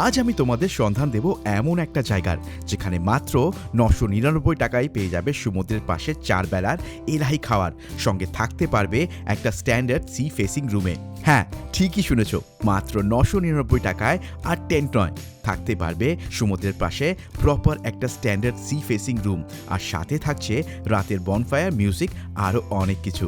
আজ আমি তোমাদের সন্ধান দেব এমন একটা জায়গার যেখানে মাত্র 999 টাকায় পেয়ে যাবে সমুদ্রের পাশে 4 বেলার এলাহি খাওয়ার, সঙ্গে থাকতে পারবে একটা স্ট্যান্ডার্ড সি ফেসিং রুমে। হ্যাঁ, ঠিকই শুনেছ, মাত্র 999 টাকায়। আর টেন্ট নয়, থাকতে পারবে সমুদ্রের পাশে প্রপার একটা স্ট্যান্ডার্ড সি ফেসিং রুম, আর সাথে থাকছে রাতের বনফায়ার, মিউজিক, আরও অনেক কিছু।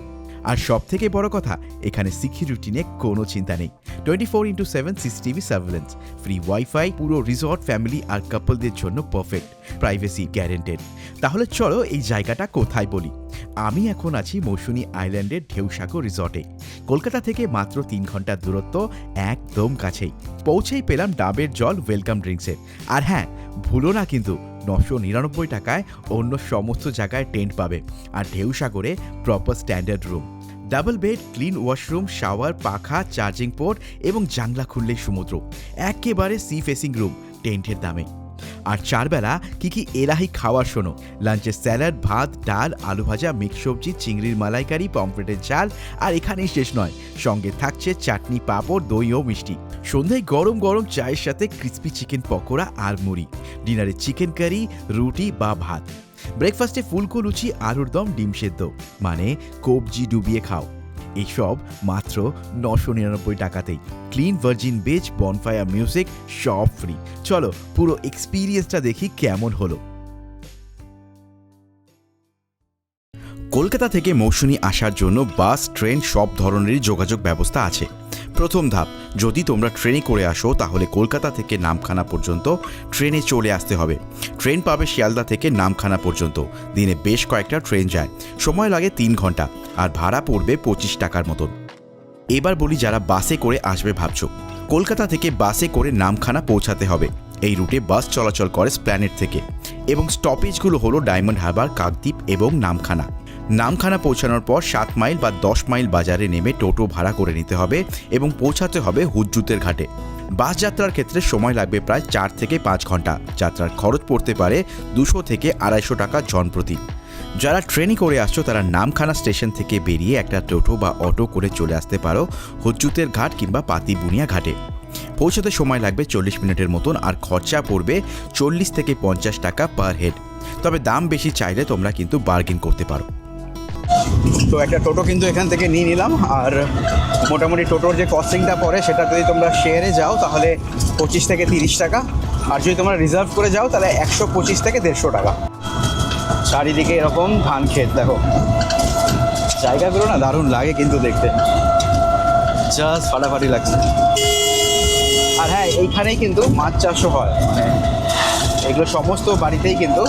আর সব থেকে বড় কথা, এখানে সিকিউরিটি নিয়ে কোনো চিন্তা নেই। 24/7 সিসিটিভি সার্ভেলেন্স, ফ্রি ওয়াইফাই, পুরো রিসর্ট ফ্যামিলি আর কাপলদের জন্য পারফেক্ট, প্রাইভেসি গ্যারেন্টেড। তাহলে চলো এই জায়গাটা কোথায় বলি। আমি এখন আছি মৌসুনী আইল্যান্ডের ঢেউসাগর রিসর্টে। কলকাতা থেকে মাত্র 3 ঘন্টার দূরত্ব, একদম কাছেই। পৌঁছেই পেলাম ডাবের জল ওয়েলকাম ড্রিঙ্কসের। আর হ্যাঁ, ভুলো না কিন্তু 999 টাকায় অন্য সমস্ত জায়গায় টেন্ট পাবে, আর ঢেউসাগরে proper standard room, double bed, clean washroom, shower, পাখা, চার্জিং পোর্ট এবং জানলা খুললেই সমুদ্র। একেবারে সি ফেসিং রুম, টেন্টের দামে। আর 4 বেলা কি এলাহি খাওয়ার শোনো। লাঞ্চে স্যালাড, ভাত, ডাল, আলু ভাজা, মিক্স সবজি, চিংড়ির মালাইকারি, পমফ্রেটের ঝাল, আর এখানেই শেষ নয়, সঙ্গে থাকছে চাটনি, পাঁপড়, দই ও মিষ্টি। সন্ধ্যায় গরম গরম চায়ের সাথে ক্রিস্পি চিকেন পকোড়া আর মুড়ি। ডিনারে চিকেন কারি, রুটি বা ভাত। ব্রেকফাস্টে ফুলকো লুচি, আলুর দম, ডিম সেদ্ধ, মানে কবজি ডুবিয়ে খাও। এইসব মাত্র 999 টাকাতেই। Clean virgin beach, bonfire, music, সব ফ্রি। চলো পুরো এক্সপিরিয়েন্সটা দেখি কেমন হলো। কলকাতা থেকে মৌসুনী আসার জন্য বাস, ট্রেন সব ধরনেরই যোগাযোগ ব্যবস্থা আছে। প্রথম ধাপ, যদি তোমরা ট্রেনে করে আসো তাহলে কলকাতা থেকে নামখানা পর্যন্ত ট্রেনে চলে আসতে হবে। ট্রেন পাবে শিয়ালদা থেকে নামখানা পর্যন্ত। দিনে বেশ কয়েকটা ট্রেন যায়, সময় লাগে 3 ঘন্টা, আর ভাড়া পড়বে 25 টাকার মতন। এবার বলি যারা বাসে করে আসবে ভাবছো, কলকাতা থেকে বাসে করে নামখানা পৌঁছাতে হবে। এই রুটে বাস চলাচল করে স্প্ল্যানেড থেকে, এবং স্টপেজগুলো হলো ডায়মন্ড হারবার, কাকদ্বীপ এবং নামখানা। নামখানা পৌঁছানোর পর 7 মাইল বা 10 মাইল বাজারে নেমে টোটো ভাড়া করে নিতে হবে এবং পৌঁছাতে হবে হুজ্জুতের ঘাটে। বাস যাত্রার ক্ষেত্রে সময় লাগবে প্রায় 4 থেকে 5 ঘন্টা। যাত্রার খরচ পড়তে পারে 200 থেকে 250 টাকা জনপ্রতি। যারা ট্রেনে করে আসছো তারা নামখানা স্টেশন থেকে বেরিয়ে একটা টোটো বা অটো করে চলে আসতে পারো হুজ্জুতের ঘাট কিংবা পাতিবুনিয়া ঘাটে। পৌঁছাতে সময় লাগবে 40 মিনিটের মতন, আর খরচা পড়বে 40 থেকে 50 টাকা পার হেড। তবে দাম বেশি চাইলে তোমরা কিন্তু বার্গেন করতে পারো। তো একটা টোটো কিন্তু এখান থেকে নিয়ে নিলাম, আর মোটামুটি টোটোর যে কস্টিংটা পড়ে সেটা যদি তোমরা শেয়ারে যাও তাহলে 25 থেকে 30 টাকা, আর যদি তোমরা রিজার্ভ করে যাও তাহলে 125 থেকে 150 টাকা। চারিদিকে এরকম ধান ক্ষেত, দেখো জায়গাগুলো না দারুণ লাগে কিন্তু দেখতে, জাস্ট ফাটাফাটি লাগছে। আর হ্যাঁ, এইখানেই কিন্তু মাছ চাষও হয়, মানে এগুলো সমস্ত বাড়িতেই কিন্তু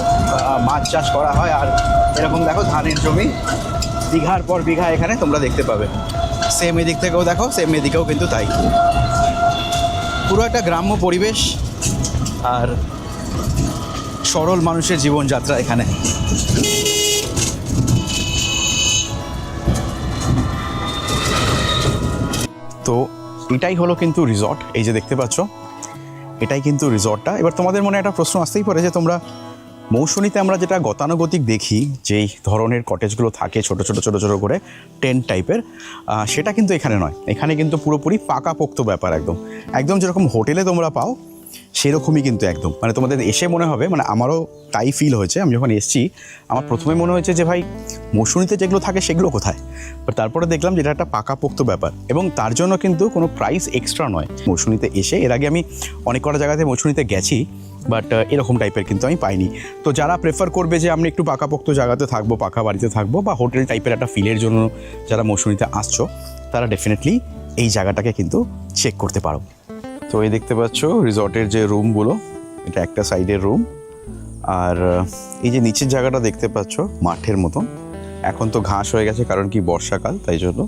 মাছ চাষ করা হয়। আর এরকম দেখো ধানের জমি, বিঘার পর বিঘা এখানে তোমরা দেখতে পাবে। সেম এদিক থেকেও দেখো, সেম এদিকেও কিন্তু তাই। পুরো একটা গ্রাম্য পরিবেশ আর সরল মানুষের জীবনযাত্রা এখানে। তো এটাই হলো কিন্তু রিসর্ট, এই যে দেখতে পাচ্ছ এটাই কিন্তু রিসর্টটা। এবার তোমাদের মনে একটা প্রশ্ন আসতেই পারে যে তোমরা মৌসুনীতে আমরা যেটা গতানুগতিক দেখি যেই ধরনের কটেজগুলো থাকে ছোট ছোট ছোট ছোট করে টেন্ট টাইপের, সেটা কিন্তু এখানে নয়। এখানে কিন্তু পুরোপুরি পাকাপোক্ত ব্যাপার, একদম একদম যেরকম হোটেলে তোমরা পাও সেরকমই কিন্তু একদম। মানে তোমাদের এসে মনে হবে, মানে আমারও তাই ফিল হয়েছে। আমি যখন এসেছি আমার প্রথমে মনে হয়েছে যে ভাই মৌসুনীতে যেগুলো থাকে সেগুলো কোথায়, বাট তারপরে দেখলাম যে এটা একটা পাকাপোক্ত ব্যাপার, এবং তার জন্য কিন্তু কোনো প্রাইস এক্সট্রা নয় মৌসুনীতে এসে। এর আগে আমি অনেক কটা জায়গাতে মৌসুনীতে গেছি, বাট এরকম টাইপের কিন্তু আমি পাইনি। তো যারা প্রেফার করবে যে আমি একটু পাকাপোক্ত জায়গাতে থাকবো, পাকা বাড়িতে থাকবো, বা হোটেল টাইপের একটা ফিলের জন্য যারা মৌসুনীতে আসছো, তারা ডেফিনেটলি এই জায়গাটাকে কিন্তু চেক করতে পারো। তো এই দেখতে পাচ্ছ রিসর্টের যে রুমগুলো, এটা একটা সাইডের রুম, আর এই যে নিচের জায়গাটা দেখতে পাচ্ছ মাঠের মতন। এখন তো ঘাস হয়ে গেছে, কারণ কি বর্ষাকাল, তাই জন্য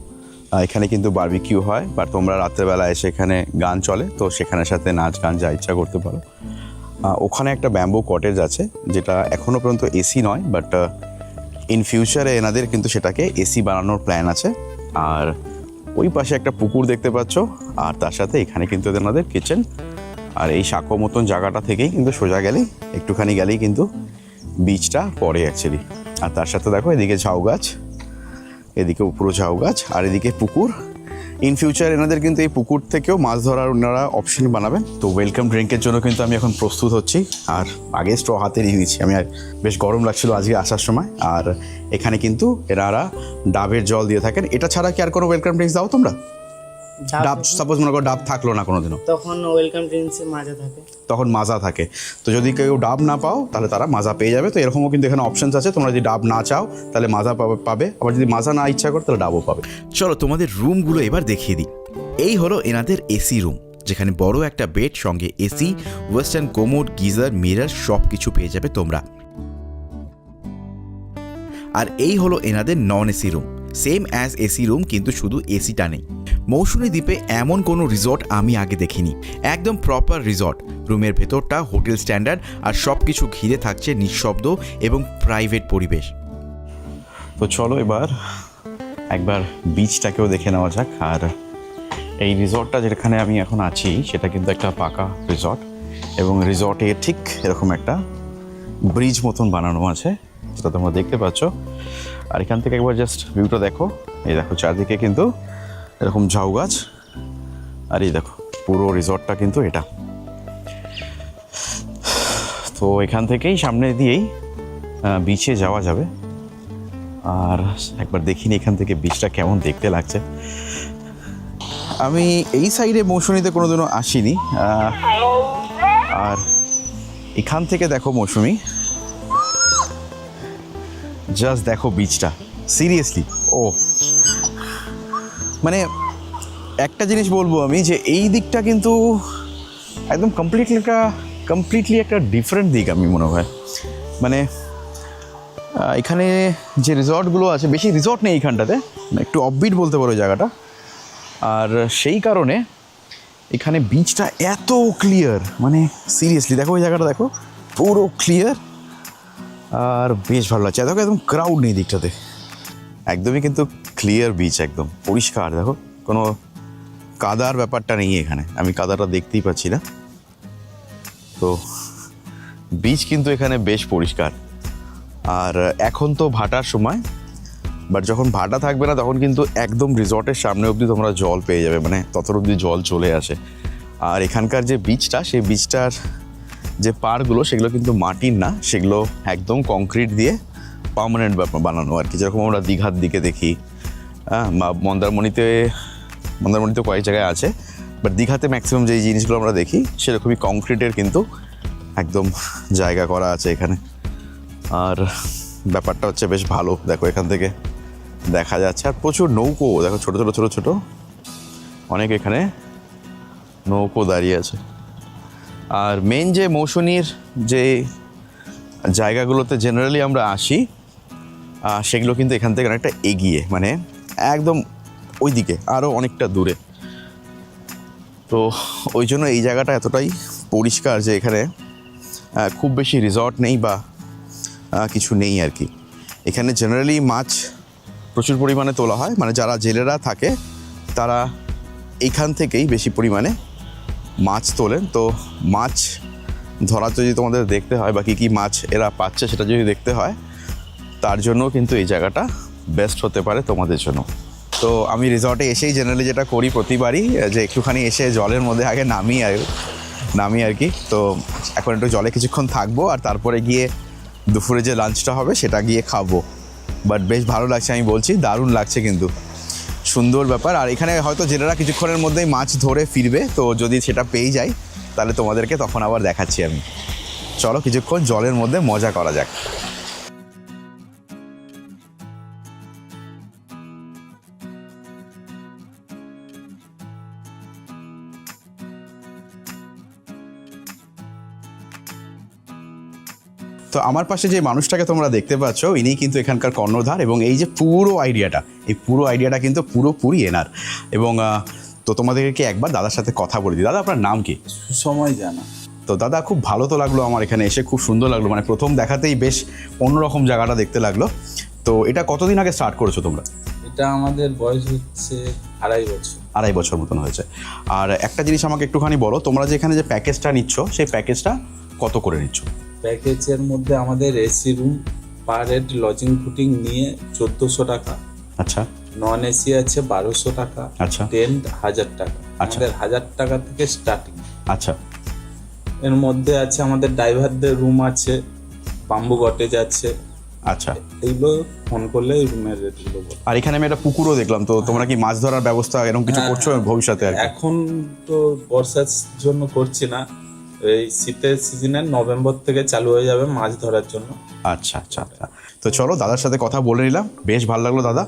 এখানে কিন্তু বারবিকিউ হয়, বা তোমরা রাত্রেবেলা এসে এখানে গান চলে, তো সেখানের সাথে নাচ গান যা ইচ্ছা করতে পারো। ওখানে একটা ব্যাম্বু কটেজ আছে, যেটা এখনও পর্যন্ত এসি নয়, বাট ইন ফিউচারে এনাদের কিন্তু সেটাকে এসি বানানোর প্ল্যান আছে। আর ওই পাশে একটা পুকুর দেখতে পাচ্ছ, আর তার সাথে এখানে কিন্তু এনাদের কিচেন। আর এই সাঁকো মতন জায়গাটা থেকেই কিন্তু সোজা গেলেই, একটুখানি গেলেই কিন্তু বিচটা পড়ে অ্যাকচুয়ালি। আর তার সাথে দেখো এদিকে ঝাউ গাছ, এদিকে পুরো ঝাউ গাছ, আর এদিকে পুকুর, ইন ফিউচার এনাদের কিন্তু এই পুকুর থেকেও মাছ ধরার ওনারা অপশন বানাবেন। তো ওয়েলকাম ড্রিঙ্কের জন্য কিন্তু আমি এখন প্রস্তুত হচ্ছি, আর আগে স্ট্র হাতে নিয়ে নিচ্ছি। আমি আর বেশ গরম লাগছিল আজকে আসার সময়। আর এখানে কিন্তু এনারা ডাবের জল দিয়ে থাকেন। এটা ছাড়া কি আর কোনো ওয়েলকাম ড্রিঙ্কস দাও তোমরা? ডাব সাপোজ মনে করো ডাব থাকলো না কোনোদিনও, তখন ওয়েলকাম ড্রিঙ্কসে মাজা থাকে, তখন মাজা থাকে। তো যদি কেউ ডাব না পাও তাহলে তারা মাজা পেয়ে যাবে। তো এরকমও কিন্তু এখানে অপশনস আছে, তোমরা যদি ডাব না চাও তাহলে মাজা পাবে, আবার যদি মাজা না ইচ্ছা করো তাহলে ডাবও পাবে। চলো তোমাদের রুমগুলো এবার দেখিয়ে দিই। এই হলো এনাদের এসি রুম, যেখানে বড় একটা বেড সঙ্গে AC, western commode, geyser, mirror সব কিছু পেয়ে যাবে তোমরা। আর এই হলো এনাদের non AC room, same as AC room, কিন্তু শুধু এসিটা নেই। মৌসুমী দ্বীপে এমন কোনো রিসর্ট আমি আগে দেখিনি, একদম প্রপার রিসর্ট। রুমের ভেতরটা হোটেল স্ট্যান্ডার্ড, আর সব কিছু ঘিরে থাকছে নিঃশব্দ এবং প্রাইভেট পরিবেশ। তো চলো এবার একবার বিচটাকেও দেখে নেওয়া যাক। আর এই রিসর্টটা যেখানে আমি এখন আছি সেটা কিন্তু একটা পাকা রিসর্ট, এবং রিসর্টে ঠিক এরকম একটা ব্রিজ মতন বানানো আছে, যেটা তোমরা দেখতে পাচ্ছ। আর এখান থেকে একবার জাস্ট ভিউটা দেখো। এই দেখো চারদিকে কিন্তু এরকম ঝাউ গাছ, আর এই দেখো পুরো রিসর্টটা কিন্তু এটা। তো এখান থেকেই সামনে দিয়েই বিচে যাওয়া যাবে। আর একবার দেখিনি এখান থেকে বিচটা কেমন দেখতে লাগছে। আমি এই সাইডে মৌসুমীতে কোনোদিনও আসিনি, আর এখান থেকে দেখো মৌসুমী, জাস্ট দেখো বিচটা, সিরিয়াসলি। ও মানে একটা জিনিস বলবো আমি, যে এই দিকটা কিন্তু একদম কমপ্লিটলি একটা ডিফারেন্ট দিক আমি মনে হয়। মানে এখানে যে রিসর্টগুলো আছে, বেশি রিসর্ট নেই এইখানটাতে, একটু অফবিট বলতে পারো জায়গাটা। আর সেই কারণে এখানে বিচটা এত ক্লিয়ার, মানে সিরিয়াসলি দেখো ওই জায়গাটা দেখো, পুরো ক্লিয়ার আর বেশ ভালো লাগছে। দেখো একদম ক্রাউড নেই দিকটাতে, একদমই কিন্তু ক্লিয়ার বিচ, একদম পরিষ্কার। দেখো কোনো কাদার ব্যাপারটা নেই এখানে, আমি কাদাটা দেখতেই পাচ্ছি না। তো বিচ কিন্তু এখানে বেশ পরিষ্কার। আর এখন তো ভাটার সময়, বাট যখন ভাটা থাকবে না তখন কিন্তু একদম রিসর্টের সামনে অবধি তোমরা জল পেয়ে যাবে, মানে তত অবধি জল চলে আসে। আর এখানকার যে বিচটা, সেই বিচটার যে পাড়গুলো সেগুলো কিন্তু মাটির না, সেগুলো একদম কংক্রিট দিয়ে পার্মানেন্ট ব্যাপার বানানো আর কি। যেরকম আমরা দীঘার দিকে দেখি, হ্যাঁ, মন্দারমণিতে কয়েক জায়গায় আছে, বাট দীঘাতে ম্যাক্সিমাম যেই জিনিসগুলো আমরা দেখি সেরকমই কংক্রিটের কিন্তু একদম জায়গা করা আছে এখানে। আর ব্যাপারটা হচ্ছে বেশ ভালো, দেখো এখান থেকে দেখা যাচ্ছে। আর প্রচুর নৌকো, দেখো ছোটো ছোটো অনেক এখানে নৌকো দাঁড়িয়ে আছে। আর মেন যে মৌসুমীর যে জায়গাগুলোতে জেনারেলি আমরা আসি, সেগুলো কিন্তু এখান থেকে অনেকটা এগিয়ে, মানে একদম ওইদিকে আরও অনেকটা দূরে। তো ওই জন্য এই জায়গাটা এতটাই পরিষ্কার যে এখানে খুব বেশি রিসর্ট নেই বা কিছু নেই আর কি। এখানে জেনারেলি মাছ প্রচুর পরিমাণে তোলা হয়, মানে যারা জেলেরা থাকে তারা এইখান থেকেই বেশি পরিমাণে মাছ তোলেন। তো মাছ ধরা যদি তোমাদের দেখতে হয় বা কী মাছ এরা পাচ্ছে সেটা যদি দেখতে হয়, তার জন্য কিন্তু এই জায়গাটা বেস্ট হতে পারে তোমাদের জন্য। তো আমি রিসর্টে এসেই জেনারেলি যেটা করি প্রতিবারই, যে একটুখানি এসে জলের মধ্যে আগে নামি আর কি। তো এখন একটু জলে কিছুক্ষণ থাকবো, আর তারপরে গিয়ে দুপুরে যে লাঞ্চটা হবে সেটা গিয়ে খাবো। বাট বেশ ভালো লাগছে, আমি বলছি দারুণ লাগছে, কিন্তু সুন্দর ব্যাপার। আর এখানে হয়তো জেলেরা কিছুক্ষণের মধ্যেই মাছ ধরে ফিরবে, তো যদি সেটা পেয়ে যাই তাহলে তোমাদেরকে তখন আবার দেখাচ্ছি আমি। চলো কিছুক্ষণ জলের মধ্যে মজা করা যাক। তো আমার পাশে যে মানুষটাকে তোমরা দেখতে পাচ্ছ, ইনি কিন্তু এখানকার কর্ণধার, এবং এই যে পুরো আইডিয়াটা কিন্তু পুরোপুরি এনার। এবং তো তোমাদেরকে একবার দাদার সাথে কথা বলে দিই। দাদা, আপনার নাম কি? সময় জানা। তো দাদা, খুব ভালো তো লাগলো আমার এখানে এসে, খুব সুন্দর লাগলো, মানে প্রথম দেখাতেই বেশ অন্যরকম জায়গাটা দেখতে লাগলো। তো এটা কতদিন আগে স্টার্ট করেছো তোমরা? এটা আমাদের বয়স হচ্ছে 2.5 বছর। 2.5 বছর মতন হয়েছে। আর একটা জিনিস আমাকে একটুখানি বলো, তোমরা যে এখানে যে প্যাকেজটা নিচ্ছ সেই প্যাকেজটা কত করে নিচ্ছ? প্যাকেজের মধ্যে আমাদের AC room per head lodging fooding নিয়ে 1400 টাকা। আচ্ছা। নন এসি আছে 1200 টাকা, আচ্ছা। টেন্ট 1000 টাকা। আচ্ছা। আমাদের 1000 টাকা থেকে স্টার্টিং। আচ্ছা এর মধ্যে আছে আমাদের ড্রাইভারদের রুম আছে, বাম্বু কটেজ আছে, আচ্ছা। এইগুলো ফোন করলে এই রুমের রেটগুলো বলবো। আর এখানে আমি একটা পুকুরও দেখলাম, তো তোমরা কি মাছ ধরার ব্যবস্থা এরকম কিছু হ্যাঁ, করছো ভবিষ্যতে আর কি? এখন তো বর্ষার জন্য করছি না, এই শীতের সিজনে নভেম্বর থেকে চালু হয়ে যাবে মাছ ধরার জন্য। আচ্ছা আচ্ছা আচ্ছা। তো চলো দাদার সাথে কথা বলে নিলাম, বেশ ভালো লাগলো দাদা।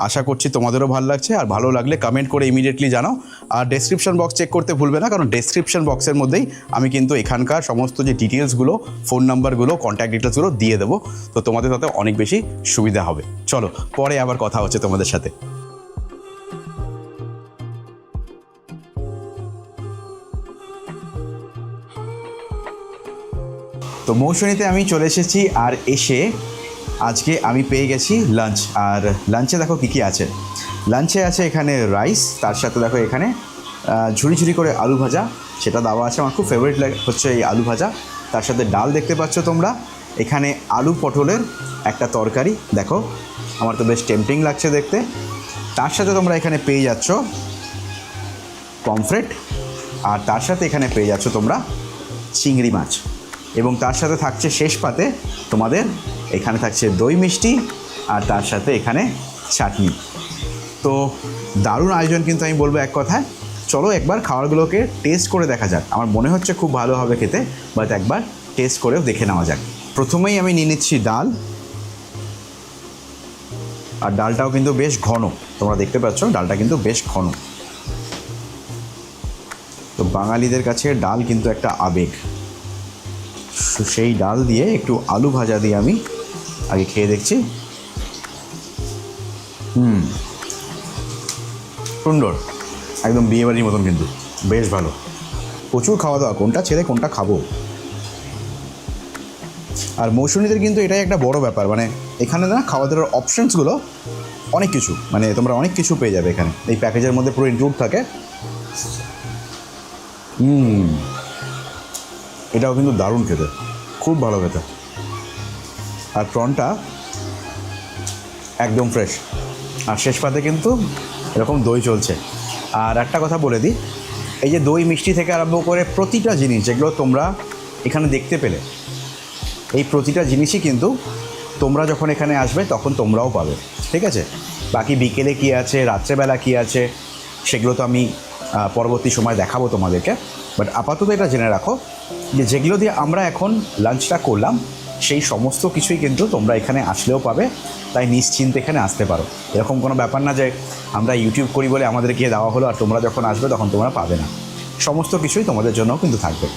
আশা করছি তোমাদেরও ভালো লাগছে, আর ভালো লাগলে কমেন্ট করে ইমিডিয়েটলি জানাও। আর ডেসক্রিপশন বক্স চেক করতে ভুলবে না, কারণ ডেসক্রিপশন বক্সের মধ্যেই আমি কিন্তু এখানকার সমস্ত যে ডিটেলসগুলো, ফোন নাম্বারগুলো, কন্ট্যাক্ট ডিটেলসগুলো দিয়ে দেবো, তো তোমাদের তাতে অনেক বেশি সুবিধা হবে। চলো পরে আবার কথা হচ্ছে তোমাদের সাথে। তো মৌসুমীতে আমি চলে এসেছি, আর এসে আজকে আমি পেয়ে গেছি লাঞ্চ। আর লাঞ্চে দেখো কী কী আছে। লাঞ্চে আছে এখানে রাইস, তার সাথে দেখো এখানে ঝুড়ি ঝুড়ি করে আলু ভাজা, সেটা দেওয়া আছে। আমার খুব ফেভারিট হচ্ছে এই আলু ভাজা। তার সাথে ডাল দেখতে পাচ্ছ তোমরা, এখানে আলু পটলের একটা তরকারি, দেখো আমার তো বেশ টেম্পটিং লাগছে দেখতে। তার সাথে তোমরা এখানে পেয়ে যাচ্ছ পমফ্রেট, আর তার সাথে এখানে পেয়ে যাচ্ছ তোমরা চিংড়ি মাছ, এবং তার সাথে থাকছে শেষ পাতে তোমাদের এখানে থাকছে দই মিষ্টি, আর তার সাথে এখানে চাটনি। তো দারুণ আয়োজন কিন্তু আমি বলবো এক কথায়। চলো একবার খাবারগুলোকে টেস্ট করে দেখা যাক। আমার মনে হচ্ছে খুব ভালো হবে খেতে, বাট একবার টেস্ট করেও দেখে নেওয়া যাক। প্রথমেই আমি নিয়ে নিচ্ছি ডাল, আর ডালটাও কিন্তু বেশ ঘন, তোমরা দেখতে পাচ্ছ ডালটা কিন্তু বেশ ঘন। তো বাঙালিদের কাছে ডাল কিন্তু একটা আবেগ। সেই ডাল দিয়ে একটু আলু ভাজা দিয়ে আমি আগে খেয়ে দেখছি। সুন্দর, একদম বিয়েবাড়ির মতন, কিন্তু বেশ ভালো। প্রচুর খাওয়া দাওয়া, কোনটা ছেড়ে কোনটা খাবো। আর মৌসুমীদের কিন্তু এটাই একটা বড় ব্যাপার, মানে এখানে না খাওয়া দাওয়ার অপশানসগুলো অনেক কিছু, মানে তোমরা অনেক কিছু পেয়ে যাবে এখানে। এই প্যাকেজের মধ্যে পুরো ইনক্লুড থাকে। এটাও কিন্তু দারুণ খেতে, খুব ভালো খেতে। আর প্রনটা একদম ফ্রেশ, আর শেষ পাতে কিন্তু এরকম দই চলছে। আর একটা কথা বলে দিই, এই যে দই মিষ্টি থেকে আরম্ভ করে প্রতিটা জিনিস যেগুলো তোমরা এখানে দেখতে পেলে, এই প্রতিটা জিনিসই কিন্তু তোমরা যখন এখানে আসবে তখন তোমরাও পাবে, ঠিক আছে? বাকি বিকেলে কী আছে, রাত্রেবেলা কী আছে, সেগুলো তো আমি পরবর্তী সময় দেখাবো তোমাদেরকে। বাট আপাতত এটা জেনে রাখো যে যেগুলো দিয়ে আমরা এখন লাঞ্চটা করলাম, সেই সমস্ত কিছুই কিন্তু তোমরা এখানে আসলেও পাবে। তাই নিশ্চিন্তে এখানে আসতে পারো। এরকম কোনো ব্যাপার না যে আমরা ইউটিউব করি বলে আমাদেরকে দেওয়া হলো আর তোমরা যখন আসবে তখন তোমরা পাবে না। সমস্ত কিছুই তোমাদের জন্যও কিন্তু থাকবে।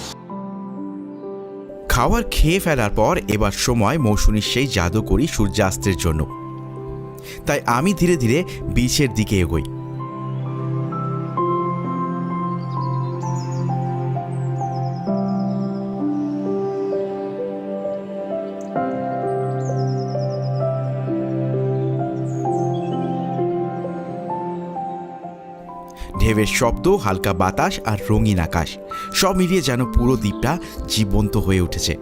খাবার খেয়ে ফেলার পর এবার সময় মৌসুমীর সেই জাদুকরী সূর্যাস্তের জন্য। তাই আমি ধীরে ধীরে বিচের দিকে এগোই। ঢেউয়ের শব্দ, হালকা বাতাস আর রঙিন আকাশ সব মিলিয়ে যেন পুরো দ্বীপটা জীবন্ত হয়ে উঠেছে।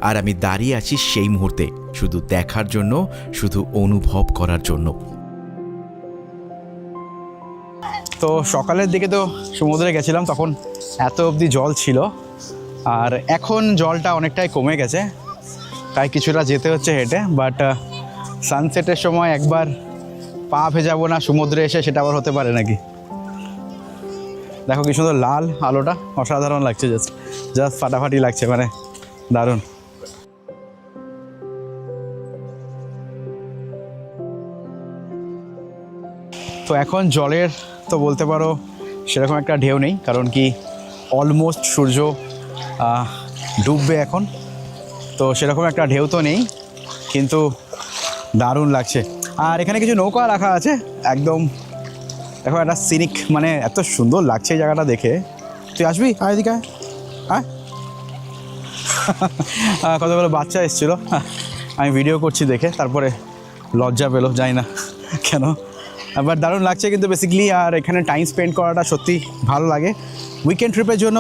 আর আমি দাঁড়িয়ে আছি সেই মুহূর্তে, শুধু দেখার জন্য, শুধু অনুভব করার জন্য। তো সকালের দিকে তো সমুদ্রে গেছিলাম, তখন এত অবধি জল ছিল, আর এখন জলটা অনেকটাই কমে গেছে, তাই কিছুটা যেতে হচ্ছে হেঁটে। বাট সানসেটের সময় একবার পা ভেজাবো না সমুদ্রে এসে, সেটা আবার হতে পারে নাকি? দেখো কি সুন্দর লাল আলোটা, অসাধারণ লাগছে, জাস্ট ফাটাফাটি লাগছে, মানে দারুণ। তো এখন জলের তো বলতে পারো সেরকম একটা ঢেউ নেই, কারণ কি অলমোস্ট সূর্য ডুববে এখন, তো সেরকম একটা ঢেউ তো নেই, কিন্তু দারুণ লাগছে। আর এখানে কিছু নৌকা রাখা আছে একদম, দেখো একটা সিনিক, মানে এত সুন্দর লাগছে এই জায়গাটা দেখে। তুই আসবি আর এদিকে? হ্যাঁ কতগুলো বাচ্চা এসেছিলো, আমি ভিডিও করছি দেখে, তারপরে লজ্জা পেলো, জানি না কেন, বাট দারুণ লাগছে কিন্তু বেসিক্যালি। আর এখানে টাইম স্পেন্ড করাটা সত্যি ভালো লাগে। উইকেন্ড ট্রিপের জন্য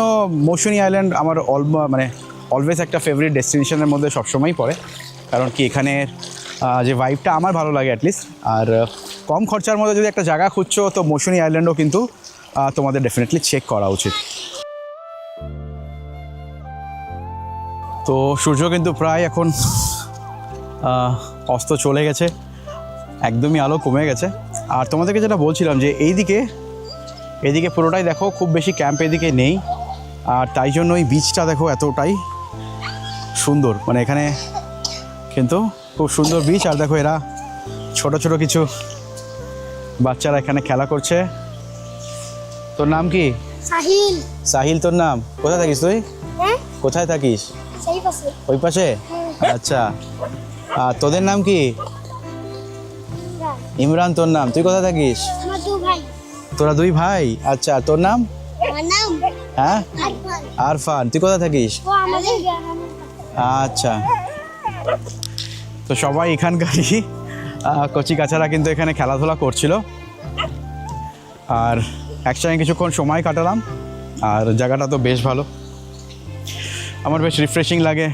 মৌসুমী আইল্যান্ড আমার অলওয়েজ একটা ফেভারিট ডেস্টিনেশনের মধ্যে সবসময়ই পড়ে, কারণ কি এখানের যে ভাইবটা আমার ভালো লাগে অ্যাটলিস্ট। আর কম খরচার মধ্যে যদি একটা জায়গা খুঁজছো তো মৌসুনী আইল্যান্ডও কিন্তু তোমাদের ডেফিনেটলি চেক করা উচিত। তো সূর্য কিন্তু প্রায় এখন অস্ত চলে গেছে, একদমই আলো কমে গেছে। আর তোমাদেরকে যেটা বলছিলাম যে এইদিকে পুরোটাই দেখো, খুব বেশি ক্যাম্প এদিকে নেই, আর তাই জন্য এই বিচটা দেখো এতটাই সুন্দর, মানে এখানে কিন্তু খুব সুন্দর বিচ। আর দেখো এরা ছোট ছোট কিছু বাচ্চারা এখানে খেলা করছে। তোর নাম কি? সাহিল। সাহিল তোর নাম? কোথায় থাকিস তুই? হ্যাঁ, কোথায় থাকিস? সেই পাশে। ওই পাশে? আচ্ছা, আর তোদের নাম কি? ইমরান তোর নাম। তুই কোথায় থাকিস? আমার দু ভাই। তোরা দুই ভাই? আচ্ছা, তোর নাম? আমার নাম হ্যাঁ, আরফান। আরফান। তুই কোথায় থাকিস? ও আমাদের আচ্ছা, তো সবাই এখানকারই কচি কাচারা কিন্তু এখানে খেলাধুলা করছিল, আর একসঙ্গে কিছুক্ষণ সময় কাটালাম। আর জায়গাটা তো বেশ ভালো, আমার বেশ রিফ্রেশিং লাগে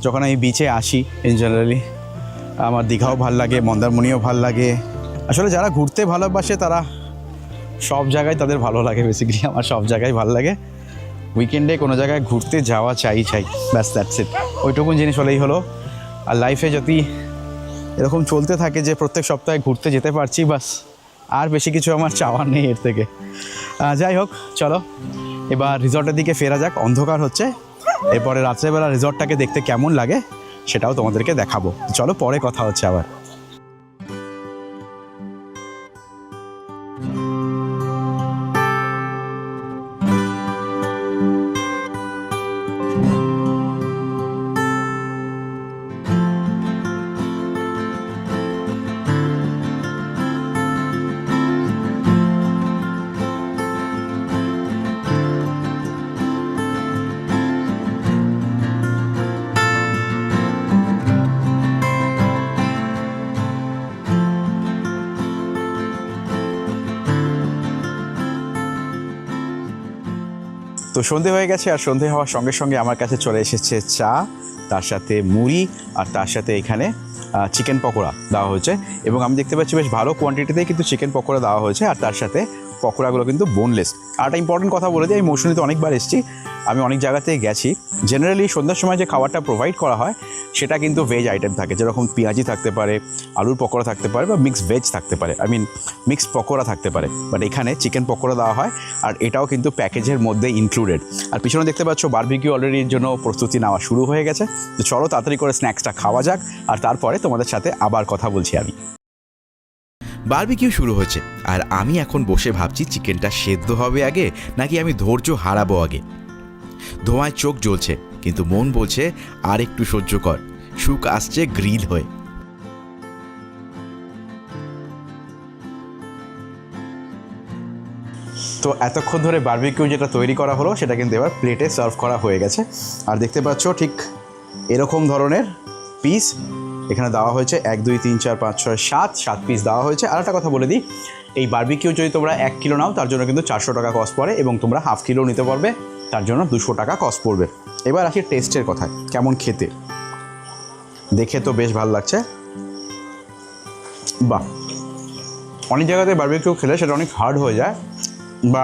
যখন আমি বিচে আসি। ইন জেনারেলি আমার দীঘাও ভাল লাগে, মন্দারমণিও ভাল লাগে। আসলে যারা ঘুরতে ভালোবাসে তারা সব জায়গায় তাদের ভালো লাগে, বেসিক্যালি আমার সব জায়গায় ভালো লাগে। উইকেন্ডে কোনো জায়গায় ঘুরতে যাওয়া চাই, ব্যাস দ্যাটস ইট। ওইটুকুন জিনিস হলেই হলো। আর লাইফে যদি এরকম চলতে থাকে যে প্রত্যেক সপ্তাহে ঘুরতে যেতে পারছি, বাস, আর বেশি কিছু আমার চাওয়ার নেই এর থেকে। যাই হোক, চলো এবার রিসর্টের দিকে ফেরা যাক। অন্ধকার হচ্ছে, এরপরে রাত্রেবেলা রিসর্টটাকে দেখতে কেমন লাগে সেটাও তোমাদেরকে দেখাবো। চলো পরে কথা হচ্ছে আবার। তো সন্ধে হয়ে গেছে, আর সন্ধে হওয়ার সঙ্গে সঙ্গে আমার কাছে চলে এসেছে চা, তার সাথে মুড়ি, আর তার সাথে এখানে চিকেন পকোড়া দেওয়া হয়েছে। এবং আমি দেখতে পাচ্ছি বেশ ভালো কোয়ান্টিটিতেই কিন্তু চিকেন পকোড়া দেওয়া হয়েছে, আর তার সাথে পকোড়াগুলো কিন্তু বোনলেস। আর একটা ইম্পর্টেন্ট কথা বলে দিই, আমি মৌসুমীতে অনেকবার এসেছি, আমি অনেক জায়গাতে গেছি। জেনারেলি সন্ধ্যার সময় যে খাবারটা প্রোভাইড করা হয় সেটা কিন্তু ভেজ আইটেম থাকে, যেরকম পেঁয়াজি থাকতে পারে, আলুর পকোড়া থাকতে পারে, বা মিক্সড ভেজ থাকতে পারে, মিক্সড পকোড়া থাকতে পারে। বাট এখানে চিকেন পকোড়া দেওয়া হয়, আর এটাও কিন্তু প্যাকেজের মধ্যে ইনক্লুডেড। আর পিছনে দেখতে পাচ্ছ বারবিকিউ অলরেডির জন্য প্রস্তুতি নেওয়া শুরু হয়ে গেছে। তো চলো তাড়াতাড়ি করে স্ন্যাক্সটা খাওয়া যাক, আর তারপরে তোমাদের সাথে আবার কথা বলছি আমি। বারবিকিউ শুরু হচ্ছে, আর আমি এখন বসে ভাবছি চিকেনটা সেদ্ধ হবে আগে নাকি আমি ধৈর্য হারাবো আগে। ধোঁয়ায় চোখ জ্বলছে, কিন্তু মন বলছে আর একটু সহ্য কর, সুখ আসছে গ্রিল হয়ে। তো এতক্ষণ ধরে বারবিকিউ যেটা তৈরি করা হলো সেটা কিন্তু এবার প্লেটে সার্ভ করা হয়ে গেছে। আর দেখতে পাচ্ছ ঠিক এরকম ধরনের পিস এখানে দেওয়া হয়েছে, 1 2 3 4 5 6 7 পিস দেওয়া হয়েছে। আর একটা কথা বলে দিই, এই বারবিকিউ যদি তোমরা 1 কিলো নাও তার জন্য কিন্তু 400 টাকা কস্ট পড়ে, এবং তোমরা হাফ কিলো নিতে পারবে তার জন্য 200 টাকা কস্ট পড়বে। এবার আসি টেস্টের কথায়, কেমন খেতে। দেখে তো বেশ ভালো লাগছে, বাহ। অনেক জায়গাতে বারবিকিউ খেলে সেটা অনেক হার্ড হয়ে যায় বা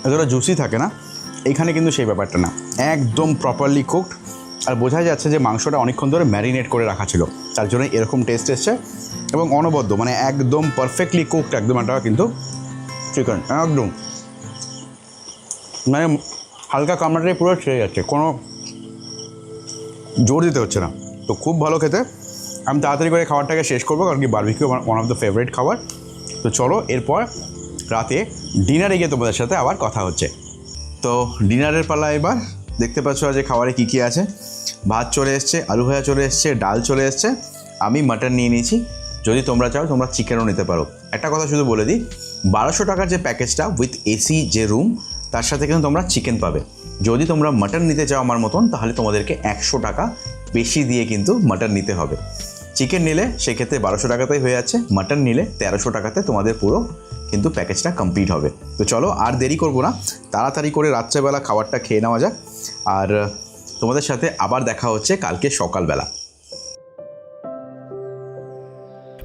এতটা জুসি থাকে না, এখানে কিন্তু সেই ব্যাপারটা না, একদম প্রপারলি কুকড। আর বোঝা যাচ্ছে যে মাংসটা অনেকক্ষণ ধরে ম্যারিনেট করে রাখা ছিল, তার জন্য এরকম টেস্ট এসছে। এবং অনবদ্য, মানে একদম পারফেক্টলি কুকড, একদম একটা কিন্তু চিকেন একদম মানে হালকা কামড়াটাই পুরো ছেড়ে যাচ্ছে, কোনো জোর দিতে হচ্ছে না। তো খুব ভালো খেতে। আমি তাড়াতাড়ি করে খাবারটাকে শেষ করবো, কারণ কি বারবিকিউ আমার ওয়ান অফ দ্য ফেভারিট খাবার। তো চলো এরপর রাতে ডিনারে গিয়ে তোমাদের সাথে আবার কথা হচ্ছে। তো ডিনারের পালা এবার। দেখতে পাচ্ছ আজ খাবারে কী কী আছে। ভাত চলে এসছে, আলু ভাজা চলে এসছে, ডাল চলে এসছে, আমি মাটন নিয়ে নিয়েছি। যদি তোমরা চাও তোমরা চিকেনও নিতে পারো। একটা কথা শুধু বলে দিই, 1200 টাকার যে প্যাকেজটা উইথ এসি যে রুম, তার সাথে কিন্তু তোমরা চিকেন পাবে। যদি তোমরা মাটন নিতে চাও আমার মতন, তাহলে তোমাদেরকে 100 টাকা বেশি দিয়ে কিন্তু মাটন নিতে হবে। চিকেন নিলে সেক্ষেত্রে 1200 টাকাতেই হয়ে যাচ্ছে, মাটন নিলে 1300 টাকাতে তোমাদের পুরো কিন্তু প্যাকেজটা কমপ্লিট হবে। তো চলো আর দেরি করবো না, তাড়াতাড়ি করে রাত্রেবেলা খাবারটা খেয়ে নেওয়া যাক। আর তোমাদের সাথে আবার দেখা হচ্ছে কালকে সকালবেলা।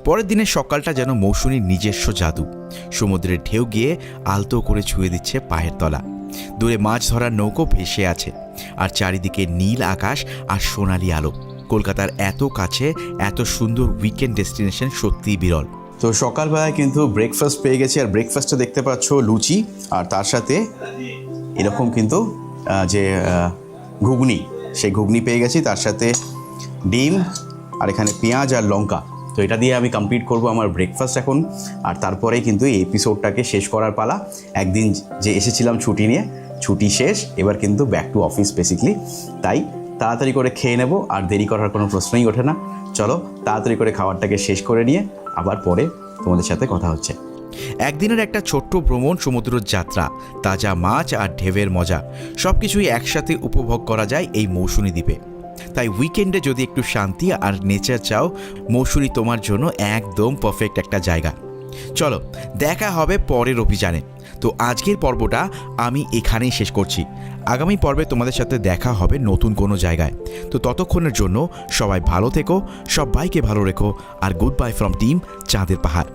পরের দিনের সকালটা যেন মৌসুমীর নিজস্ব জাদু। সমুদ্রের ঢেউ গিয়ে আলতো করে ছুঁয়ে দিচ্ছে পায়ের তলা। দূরে মাছ ধরার নৌকো ভেসে আছে, আর চারিদিকে নীল আকাশ আর সোনালি আলো। কলকাতার এত কাছে এত সুন্দর উইকেন্ড ডেস্টিনেশন সত্যিই বিরল। তো সকালবেলায় কিন্তু ব্রেকফাস্ট পেয়ে গেছি, আর ব্রেকফাস্টে দেখতে পাচ্ছ লুচি, আর তার সাথে এরকম কিন্তু যে ঘুগনি, সেই ঘুগনি পেয়ে গেছি, তার সাথে ডিম, আর এখানে পেঁয়াজ আর লঙ্কা। তো এটা দিয়ে আমি কমপ্লিট করব আমার ব্রেকফাস্ট এখন, আর তারপরেই কিন্তু এই এপিসোডটাকে শেষ করার পালা। একদিন যে এসেছিলাম ছুটি নিয়ে, ছুটি শেষ, এবার কিন্তু ব্যাক টু অফিস বেসিকলি। তাই তাড়াতাড়ি করে খেয়ে নেব, আর দেরি করার কোনো প্রশ্নই ওঠে না। চলো তাড়াতাড়ি করে খাবারটাকে শেষ করে নিয়ে আবার পরে তোমাদের সাথে কথা হচ্ছে। একদিনের একটা ছোট্ট ভ্রমণ, সমুদ্র যাত্রা, তাজা মাছ আর ঢেউয়ের মজা সব কিছুই একসাথে উপভোগ করা যায় এই মৌসুমী দ্বীপে। তাই উইকেন্ডে যদি একটু শান্তি আর নেচার চাও, মৌসুমী তোমার জন্য একদম পারফেক্ট একটা জায়গা। চলো দেখা হবে পরের অভিযানে। তো আজকের পর্বটা আমি এখানেই শেষ করছি। আগামী পর্বে তোমাদের সাথে দেখা হবে নতুন কোনো জায়গায়। তো ততক্ষণের জন্য সবাই ভালো থেকো, সবাইকে ভালো রেখো, আর গুড বাই ফ্রম টিম চাঁদের পাহাড়।